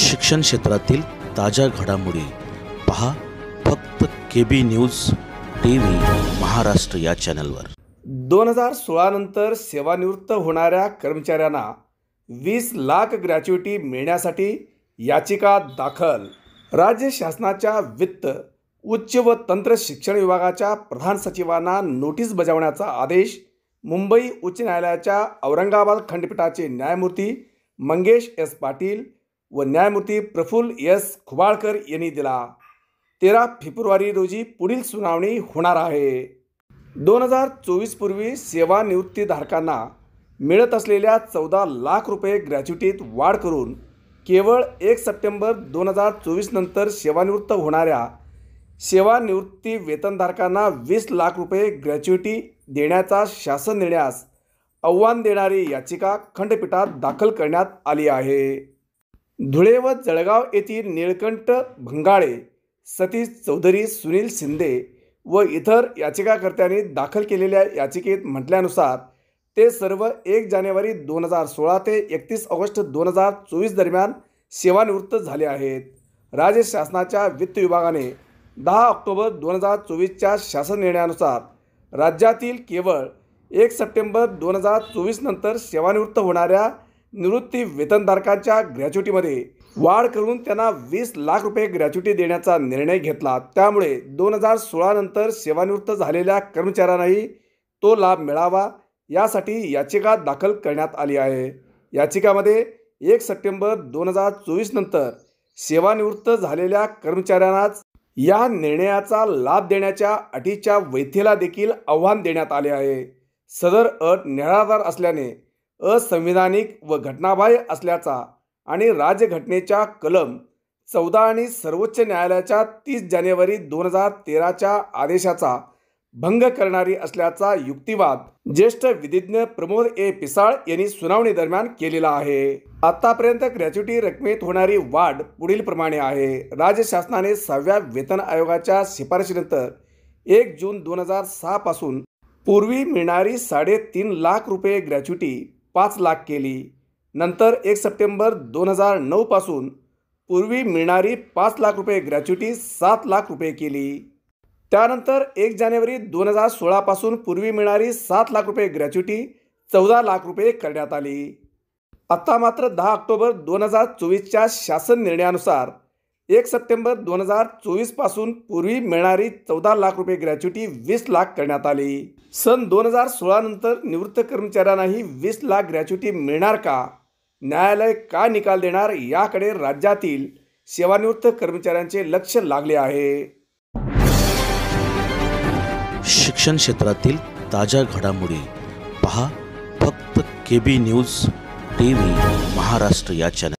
शिक्षण क्षेत्रातील ताज्या घडामोडी पहा फक्त KB न्यूज TV महाराष्ट्र या चॅनलवर। 2016 नंतर सेवानिवृत्त होणाऱ्या कर्मचाऱ्यांना 20 लाख ग्रॅच्युइटी मिळण्यासाठी याचिका दाखल। राज्य शासनाच्या वित्त, उच्च व तंत्र शिक्षण विभागाच्या प्रधान सचिवांना नोटीस बजावण्याचा आदेश मुंबई उच्च न्यायालयाच्या औरंगाबाद खंडपीठाचे न्यायमूर्ती मंगेश S. पाटील व न्यायमूर्ती प्रफुल्ल S. खुबाळकर यांनी दिला। 13 फेब्रुवारी रोजी पुढील सुनावणी होणार आहे। 2024 पूर्वी सेवानिवृत्तीधारकांना मिळत असलेल्या 14 लाख रुपये ग्रॅच्युइटीत वाढ करून केवळ 1 सप्टेंबर 2024 नंतर सेवानिवृत्त होणाऱ्या सेवानिवृत्ती वेतनधारकांना 20 लाख रुपये ग्रॅच्युइटी देण्याचा शासन निर्णयास आव्हान देणारी याचिका खंडपीठात दाखल करण्यात आली आहे। धुळे व जळगाव येथील निळकंठ भंगाळे, सतीश चौधरी, सुनील शिंदे व इतर याचिकाकर्त्यांनी दाखल केलेल्या याचिकेत म्हटल्यानुसार ते सर्व 1 जानेवारी 2016 ते 31 ऑगस्ट 2024 दरम्यान सेवानिवृत्त झाले आहेत। राज्य शासनाच्या वित्त विभागाने 10 ऑक्टोबर 2024च्या शासन निर्णयानुसार राज्यातील केवळ 1 सप्टेंबर 2024 नंतर सेवानिवृत्त होणाऱ्या निवृत्ती वेतनधारकांच्या ग्रॅच्युइटीमध्ये वाढ करून त्यांना 20 लाख रुपये ग्रॅच्युइटी देण्याचा निर्णय घेतला। त्यामुळे 2016 नंतर सेवानिवृत्त झालेल्या कर्मचाऱ्यांनाही तो लाभ मिळावा यासाठी याचिका दाखल करण्यात आली आहे। याचिकामध्ये 1 सप्टेंबर 2024 नंतर सेवानिवृत्त झालेल्या कर्मचाऱ्यांनाच या निर्णयाचा लाभ देण्याच्या अटीच्या वैधतेला देखील आव्हान देण्यात आले आहे। सदर अट निराधार असल्याने असंविधानिक व घटनाबाह्य असल्याचा आणि राज्यघटनेच्या कलम 14 आणि सर्वोच्च न्यायालयाच्या 30 जानेवारी 2013च्या आदेशाचा भंग करणारी असल्याचा युक्तिवाद ज्येष्ठ विधिज्ञ प्रमोद A. पिसाळ यांनी सुनावणी दरम्यान केलेला आहे। आतापर्यंत ग्रॅच्युइटी रकमेत होणारी वाढ पुढील प्रमाणे आहे। राज्य शासनाने 6व्या वेतन आयोगाच्या शिफारशीनंतर 1 जून 2006 पासून पूर्वी मिळणारी 3.5 लाख रुपये ग्रॅच्युइटी 5 लाख केली। नंतर 1 सप्टेंबर 2009 पासून पूर्वी मिळणारी 5 लाख रुपये ग्रॅच्युइटी 7 लाख रुपये केली। त्यानंतर 1 जानेवारी 2016 पासून पूर्वी मिळणारी 7 लाख रुपये ग्रॅच्युइटी 14 लाख रुपये करण्यात आली। आता मात्र 10 ऑक्टोबर 2024च्या शासन निर्णयानुसार 1 सप्टेंबर 2024 पासून पूर्वी मिळणारी 14 लाख रुपये ग्रॅच्युइटी 20 लाख करण्यात आली। सन 2016 नंतर निवृत्त कर्मचाऱ्यांनाही 20 लाख ग्रॅच्युइटी मिळणार का? न्यायालय काय निकाल देणार याकडे राज्यातील सेवानिवृत्त कर्मचाऱ्यांचे लक्ष लागले आहे। शिक्षण क्षेत्रातील ताज्या घडामोडी पहा फक्त KB न्यूज TV महाराष्ट्र या चॅनल।